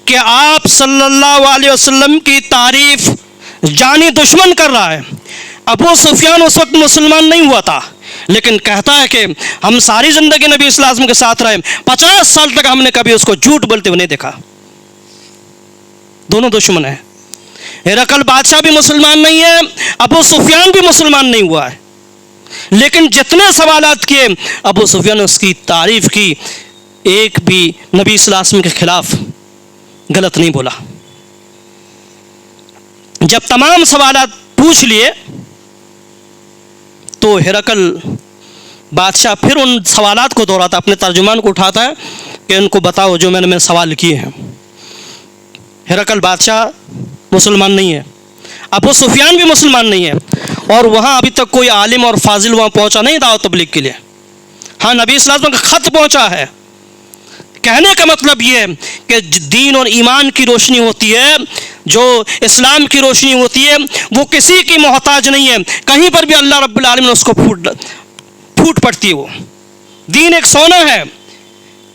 کہ آپ صلی اللہ علیہ وسلم کی تعریف جانی دشمن کر رہا ہے. ابو سفیان اس وقت مسلمان نہیں ہوا تھا، لیکن کہتا ہے کہ ہم ساری زندگی نبی صلی اللہ علیہ وسلم کے ساتھ رہے، 50 سال تک ہم نے کبھی اس کو جھوٹ بولتے ہوئے نہیں دیکھا. دونوں دشمن ہیں. ہرقل بادشاہ بھی مسلمان نہیں ہے، ابو سفیان بھی مسلمان نہیں ہوا ہے، لیکن جتنے سوالات کیے ابو سفیان نے اس کی تعریف کی، ایک بھی نبی صلی اللہ علیہ وسلم کے خلاف غلط نہیں بولا. جب تمام سوالات پوچھ لیے تو ہرقل بادشاہ پھر ان سوالات کو دہراتا، اپنے ترجمان کو اٹھاتا ہے کہ ان کو بتاؤ جو میں نے سوال کیے ہیں. ہرقل بادشاہ مسلمان نہیں ہے، ابو سفیان بھی مسلمان نہیں ہے، اور وہاں ابھی تک کوئی عالم اور فاضل وہاں پہنچا نہیں دعوت تبلیغ کے لیے. ہاں نبی صلی اللہ علیہ وسلم کا خط پہنچا ہے. کہنے کا مطلب یہ ہے کہ دین اور ایمان کی روشنی ہوتی ہے، جو اسلام کی روشنی ہوتی ہے وہ کسی کی محتاج نہیں ہے. کہیں پر بھی اللہ رب العالمین نے اس کو پھوٹ پڑتی ہے. وہ دین ایک سونا ہے،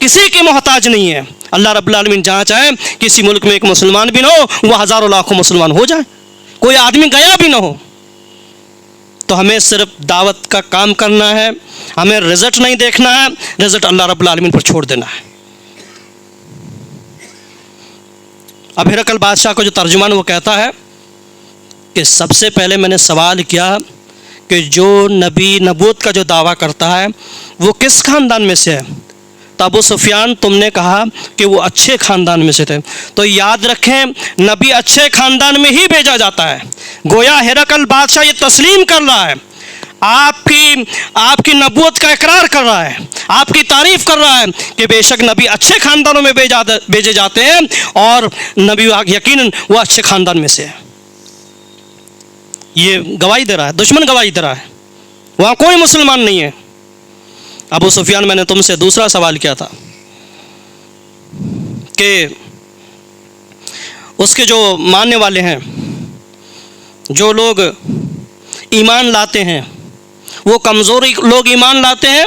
کسی کی محتاج نہیں ہے. اللہ رب العالمین جہاں چاہے کسی ملک میں ایک مسلمان بھی نہ ہو، وہ ہزاروں لاکھوں مسلمان ہو جائے، کوئی آدمی گیا بھی نہ ہو. تو ہمیں صرف دعوت کا کام کرنا ہے، ہمیں رزلٹ نہیں دیکھنا ہے، رزلٹ اللہ رب العالمین پر چھوڑ دینا ہے. اب ہرقل بادشاہ کو جو ترجمان وہ کہتا ہے کہ سب سے پہلے میں نے سوال کیا کہ جو نبی نبوت کا جو دعویٰ کرتا ہے وہ کس خاندان میں سے ہے؟ تو ابو سفیان تم نے کہا کہ وہ اچھے خاندان میں سے تھے. تو یاد رکھیں نبی اچھے خاندان میں ہی بھیجا جاتا ہے. گویا ہرقل بادشاہ یہ تسلیم کر رہا ہے، آپ کی نبوت کا اقرار کر رہا ہے، آپ کی تعریف کر رہا ہے کہ بے شک نبی اچھے خاندانوں میں بھیجے جاتے ہیں، اور نبی یقیناً وہ اچھے خاندان میں سے ہے. یہ گواہی دے رہا ہے، دشمن گواہی دے رہا ہے، وہاں کوئی مسلمان نہیں ہے. ابو سفیان میں نے تم سے دوسرا سوال کیا تھا کہ اس کے جو ماننے والے ہیں، جو لوگ ایمان لاتے ہیں، وہ کمزور لوگ ایمان لاتے ہیں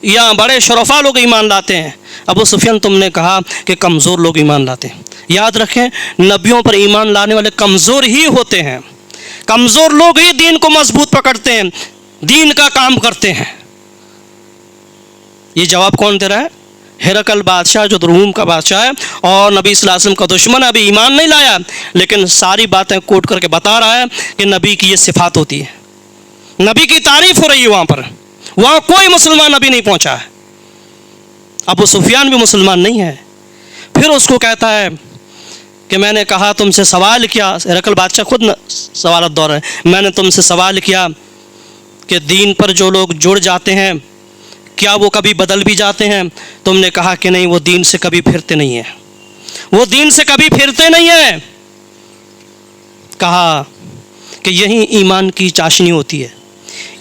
یا بڑے شرفا لوگ ایمان لاتے ہیں؟ ابو سفیان تم نے کہا کہ کمزور لوگ ایمان لاتے ہیں. یاد رکھیں نبیوں پر ایمان لانے والے کمزور ہی ہوتے ہیں، کمزور لوگ ہی دین کو مضبوط پکڑتے ہیں، دین کا کام کرتے ہیں. یہ جواب کون دے رہا ہے؟ ہرقل بادشاہ جو روم کا بادشاہ ہے اور نبی صلی اللہ علیہ وسلم کا دشمن، ابھی ایمان نہیں لایا، لیکن ساری باتیں کوٹ کر کے بتا رہا ہے کہ نبی کی یہ صفات ہوتی ہے، نبی کی تعریف ہو رہی ہے. وہاں کوئی مسلمان نبی نہیں پہنچا ہے. ابو سفیان بھی مسلمان نہیں ہے. پھر اس کو کہتا ہے کہ میں نے کہا تم سے سوال کیا، ہرقل بادشاہ خود سوالات دور ہے، میں نے تم سے سوال کیا کہ دین پر جو لوگ جڑ جاتے ہیں کیا وہ کبھی بدل بھی جاتے ہیں؟ تم نے کہا کہ نہیں، وہ دین سے کبھی پھرتے نہیں ہیں، وہ دین سے کبھی پھرتے نہیں ہیں. کہا کہ یہی ایمان کی چاشنی ہوتی ہے،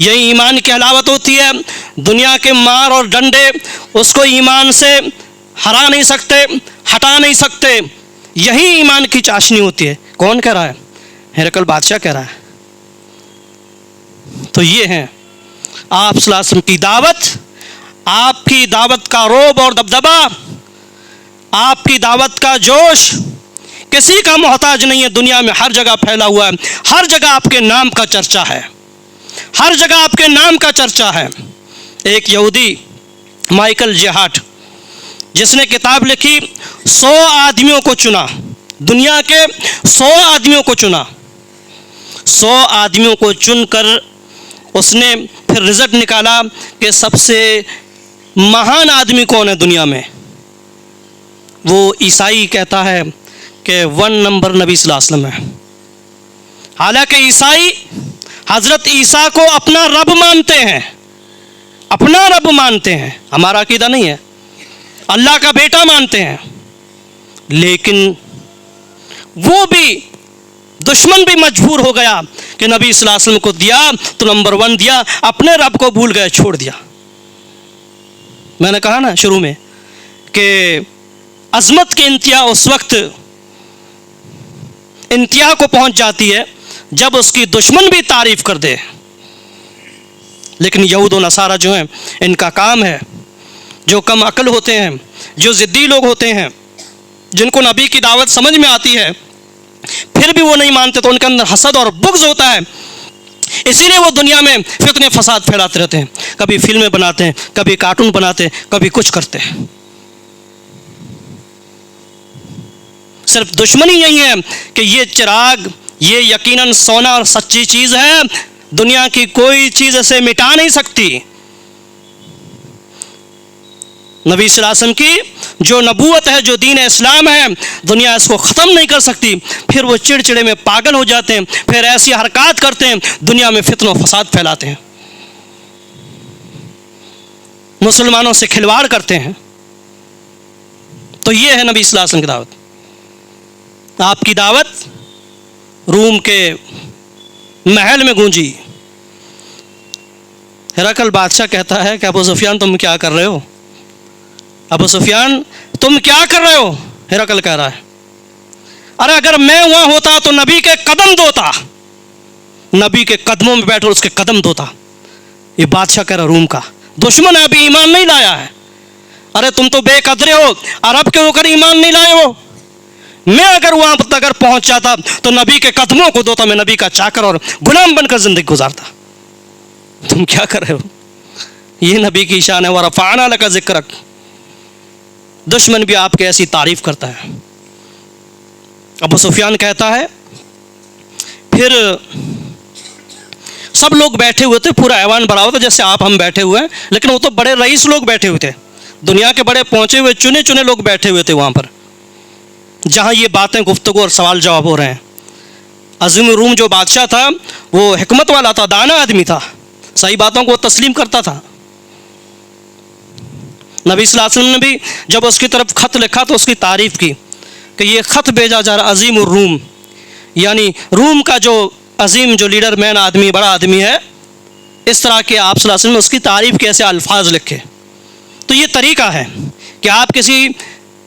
یہی ایمان کی حلاوت ہوتی ہے. دنیا کے مار اور ڈنڈے اس کو ایمان سے ہرا نہیں سکتے، ہٹا نہیں سکتے. یہی ایمان کی چاشنی ہوتی ہے. کون کہہ رہا ہے؟ ہرقل بادشاہ کہہ رہا ہے. تو یہ ہے آپ صلی اللہ علیہ وسلم کی دعوت، آپ کی دعوت کا روب اور دبدبا، آپ کی دعوت کا جوش کسی کا محتاج نہیں ہے. دنیا میں ہر جگہ پھیلا ہوا ہے، ہر جگہ آپ کے نام کا چرچا ہے، ہر جگہ آپ کے نام کا چرچا ہے. ایک یہودی مائیکل جہارٹ جس نے کتاب لکھی 100 آدمیوں کو چنا، دنیا کے 100 آدمیوں کو چنا، 100 آدمیوں کو چن کر اس نے پھر رزلٹ نکالا کہ سب سے مہان آدمی کون ہے دنیا میں. وہ عیسائی کہتا ہے کہ 1 نمبر نبی صلی اللہ علیہ وسلم ہے. حالانکہ عیسائی حضرت عیسیٰ کو اپنا رب مانتے ہیں، اپنا رب مانتے ہیں، ہمارا عقیدہ نہیں ہے، اللہ کا بیٹا مانتے ہیں. لیکن وہ بھی دشمن بھی مجبور ہو گیا کہ نبی صلی اللہ علیہ وسلم کو دیا تو نمبر 1 دیا، اپنے رب کو بھول گئے، چھوڑ دیا. میں نے کہا نا شروع میں کہ عظمت کی انتہا اس وقت انتہا کو پہنچ جاتی ہے جب اس کی دشمن بھی تعریف کر دے. لیکن یہود و نصارہ جو ہیں ان کا کام ہے، جو کم عقل ہوتے ہیں، جو ضدی لوگ ہوتے ہیں، جن کو نبی کی دعوت سمجھ میں آتی ہے پھر بھی وہ نہیں مانتے تو ان کے اندر حسد اور بغض ہوتا ہے. اسی لیے وہ دنیا میں فتنے فساد پھیلاتے رہتے ہیں. کبھی فلمیں بناتے ہیں, کبھی کارٹون بناتے ہیں, کبھی کچھ کرتے ہیں. صرف دشمنی یہی ہے کہ یہ چراغ یہ یقیناً سونا اور سچی چیز ہے, دنیا کی کوئی چیز اسے مٹا نہیں سکتی. نبی صلی اللہ علیہ وسلم کی جو نبوت ہے, جو دین اسلام ہے, دنیا اس کو ختم نہیں کر سکتی. پھر وہ چڑچڑے میں پاگل ہو جاتے ہیں, پھر ایسی حرکات کرتے ہیں, دنیا میں فتن و فساد پھیلاتے ہیں, مسلمانوں سے کھلواڑ کرتے ہیں. تو یہ ہے نبی صلی اللہ علیہ وسلم کی دعوت. آپ کی دعوت روم کے محل میں گونجی. ہرقل بادشاہ کہتا ہے کہ ابو سفیان تم کیا کر رہے ہو؟ ابو سفیان تم کیا کر رہے ہو؟ ہرقل کہہ رہا ہے ارے اگر میں وہاں ہوتا تو نبی کے قدم دھوتا, نبی کے قدموں میں بیٹھ کر اس کے قدم دھوتا. یہ بادشاہ کہہ رہا روم کا دشمن ہے, ابھی ایمان نہیں لایا ہے. ارے تم تو بے قدرے ہو, عرب کے ہو کر ایمان نہیں لائے ہو. میں اگر وہاں تک اگر پہنچ جاتا تو نبی کے قدموں کو دھوتا, میں نبی کا چاکر اور غلام بن کر زندگی گزارتا. تم کیا کر رہے ہو؟ یہ نبی کی شان ہے. ورفعنا لک ذکرک. دشمن بھی آپ کی ایسی تعریف کرتا ہے. ابو سفیان کہتا ہے پھر سب لوگ بیٹھے ہوئے تھے, پورا ایوان بھرا ہوا تھا جیسے آپ ہم بیٹھے ہوئے ہیں, لیکن وہ تو بڑے رئیس لوگ بیٹھے ہوئے تھے, دنیا کے بڑے پہنچے ہوئے چنے چنے لوگ بیٹھے ہوئے تھے وہاں پر, جہاں یہ باتیں گفتگو اور سوال جواب ہو رہے ہیں. عظیم روم جو بادشاہ تھا وہ حکمت والا تھا, دانا آدمی تھا, صحیح باتوں کو تسلیم کرتا تھا. نبی صلی اللہ علیہ وسلم نے بھی جب اس کی طرف خط لکھا تو اس کی تعریف کی کہ یہ خط بھیجا جا رہا عظیم الروم, یعنی روم کا جو عظیم جو لیڈر مین آدمی بڑا آدمی ہے. اس طرح کے آپ صلی اللہ علیہ وسلم نے اس کی تعریف کے ایسے الفاظ لکھے. تو یہ طریقہ ہے کہ آپ کسی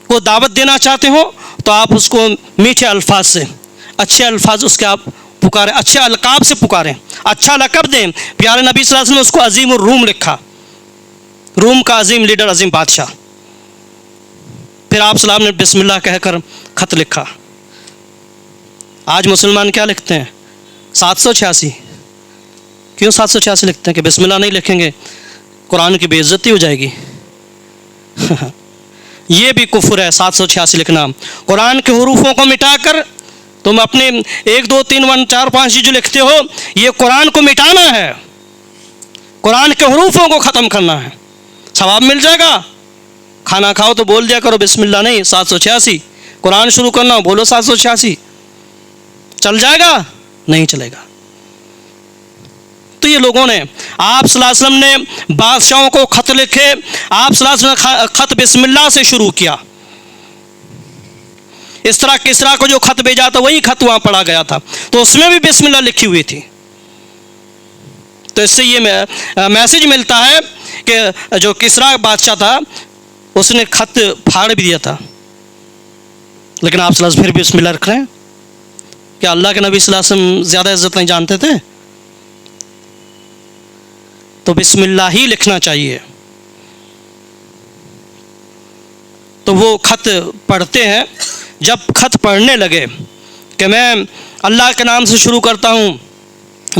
کو دعوت دینا چاہتے ہو تو آپ اس کو میٹھے الفاظ سے, اچھے الفاظ اس کے آپ پکاریں, اچھے القاب سے پکاریں, اچھا لقب دیں. پیارے نبی صلی اللہ علیہ وسلم نے اس کو عظیم الروم لکھا, روم کا عظیم لیڈر, عظیم بادشاہ. پھر آپ صلی اللہ علیہ وسلم نے بسم اللہ کہہ کر خط لکھا. آج مسلمان کیا لکھتے ہیں؟ 786. کیوں 786 لکھتے ہیں کہ بسم اللہ نہیں لکھیں گے قرآن کی بے عزتی ہو جائے گی؟ یہ بھی کفر ہے 786 لکھنا. قرآن کے حروفوں کو مٹا کر تم اپنے 1 2 3 1 4 5 جو لکھتے ہو, یہ قرآن کو مٹانا ہے, قرآن کے حروفوں کو ختم کرنا ہے. ثواب مل جائے گا. کھانا کھاؤ تو بول دیا کرو بسم اللہ نہیں 786. قرآن شروع کرنا ہو بولو 786. چل جائے گا؟ نہیں چلے گا. تو یہ لوگوں نے آپ صلی اللہ علیہ وسلم نے بادشاہوں کو خط لکھے, آپ صلی اللہ علیہ وسلم نے خط بسم اللہ سے شروع کیا. اس طرح کسرا کو جو خط بھیجا تھا وہی خط وہاں پڑھا گیا تھا, تو اس میں بھی بسم اللہ لکھی ہوئی تھی. تو اس سے یہ میسج ملتا ہے کہ جو کسرا بادشاہ تھا اس نے خط پھاڑ بھی دیا تھا, لیکن آپ صلی اللہ علیہ وسلم پھر بھی بسم اللہ رکھ رہے ہیں. کیا اللہ کے نبی صلی اللہ علیہ وسلم زیادہ عزت نہیں جانتے تھے؟ تو بسم اللہ ہی لکھنا چاہیے. تو وہ خط پڑھتے ہیں. جب خط پڑھنے لگے کہ میں اللہ کے نام سے شروع کرتا ہوں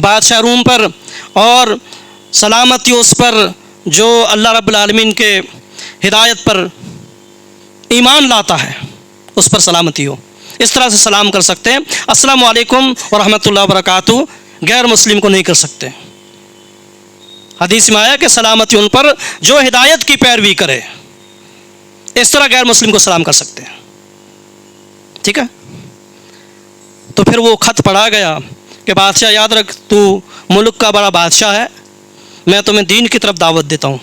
بادشاہ روم پر, اور سلامتی اس پر جو اللہ رب العالمین کے ہدایت پر ایمان لاتا ہے, اس پر سلامتی ہو. اس طرح سے سلام کر سکتے ہیں, السلام علیکم ورحمۃ اللہ وبرکاتہ. غیر مسلم کو نہیں کر سکتے. حدیث میں آیا کہ سلامتی ان پر جو ہدایت کی پیروی کرے. اس طرح غیر مسلم کو سلام کر سکتے ہیں. ٹھیک ہے. تو پھر وہ خط پڑھا گیا کہ بادشاہ یاد رکھ, تو ملک کا بڑا بادشاہ ہے, میں تمہیں دین کی طرف دعوت دیتا ہوں.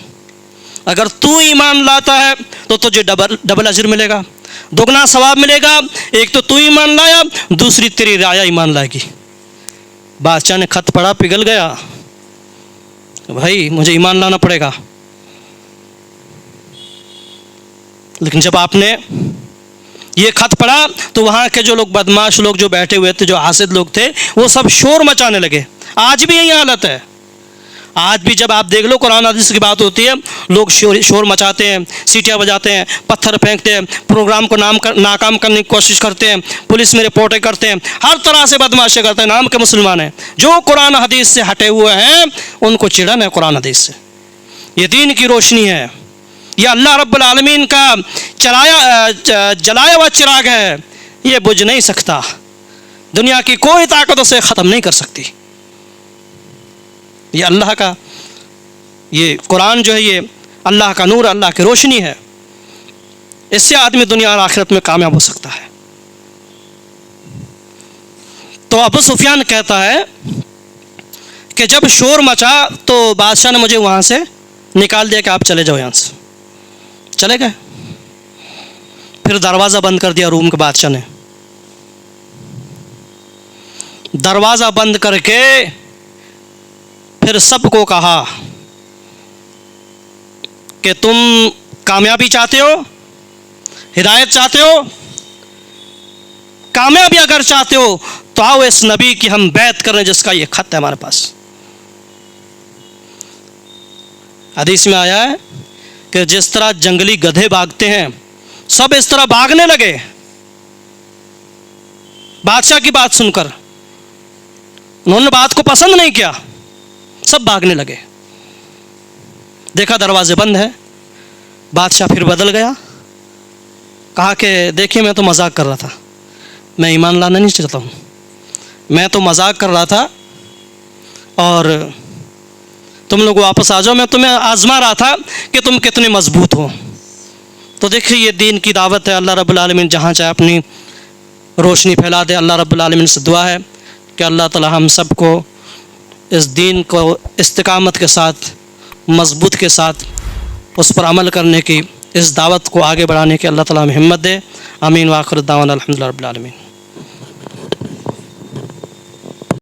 اگر تو ایمان لاتا ہے تو تجھے ڈبل اجر ملے گا, دگنا ثواب ملے گا. ایک تو ایمان لایا, دوسری تیری رعایا ایمان لائے گی. بادشاہ نے خط پڑھا, پگھل گیا, بھائی مجھے ایمان لانا پڑے گا. لیکن جب آپ نے یہ خط پڑھا تو وہاں کے جو لوگ بدماش لوگ جو بیٹھے ہوئے تھے, جو حاسد لوگ تھے, وہ سب شور مچانے لگے. آج بھی یہی حالت ہے. آج بھی جب آپ دیکھ لو قرآن حدیث کی بات ہوتی ہے لوگ شور مچاتے ہیں, سیٹیاں بجاتے ہیں, پتھر پھینکتے ہیں, پروگرام کو ناکام کرنے کی کوشش کرتے ہیں, پولیس میں رپورٹیں کرتے ہیں, ہر طرح سے بدمعاشی کرتے ہیں, نام کے مسلمان ہیں. جو قرآن حدیث سے ہٹے ہوئے ہیں ان کو چڑھن ہے قرآن حدیث سے. یہ دین کی روشنی ہے, یہ اللہ رب العالمین کا جلایا ہوا چراغ ہے, یہ بجھ نہیں سکتا, دنیا کی کوئی طاقت اسے ختم نہیں کر سکتی. یہ اللہ کا, یہ قرآن جو ہے یہ اللہ کا نور, اللہ کی روشنی ہے. اس سے آدمی دنیا اور آخرت میں کامیاب ہو سکتا ہے. تو ابو سفیان کہتا ہے کہ جب شور مچا تو بادشاہ نے مجھے وہاں سے نکال دیا کہ آپ چلے جاؤ یہاں سے. چلے گئے. پھر دروازہ بند کر دیا روم کے بادشاہ نے. دروازہ بند کر کے پھر سب کو کہا کہ تم کامیابی چاہتے ہو, ہدایت چاہتے ہو, کامیابی اگر چاہتے ہو تو آؤ اس نبی کی ہم بیعت کریں جس کا یہ خط ہے ہمارے پاس. حدیث میں آیا ہے کہ جس طرح جنگلی گدھے بھاگتے ہیں سب اس طرح بھاگنے لگے بادشاہ کی بات سن کر. انہوں نے بات کو پسند نہیں کیا, سب بھاگنے لگے. دیکھا دروازے بند ہے, بادشاہ پھر بدل گیا. کہا کہ دیکھیے میں تو مذاق کر رہا تھا, میں ایمان لانا نہیں چاہتا ہوں, میں تو مذاق کر رہا تھا اور تم لوگ واپس آ جاؤ, میں تمہیں آزما رہا تھا کہ تم کتنے مضبوط ہو. تو دیکھیے یہ دین کی دعوت ہے. اللہ رب العالمین جہاں چاہے اپنی روشنی پھیلا دے. اللہ رب العالمین سے دعا ہے کہ اللہ تعالی ہم سب کو اس دین کو استقامت کے ساتھ, مضبوط کے ساتھ اس پر عمل کرنے کی, اس دعوت کو آگے بڑھانے کی اللہ تعالی ہمیں ہمت دے. آمین. وآخر دعوانا الحمدللہ رب العالمین.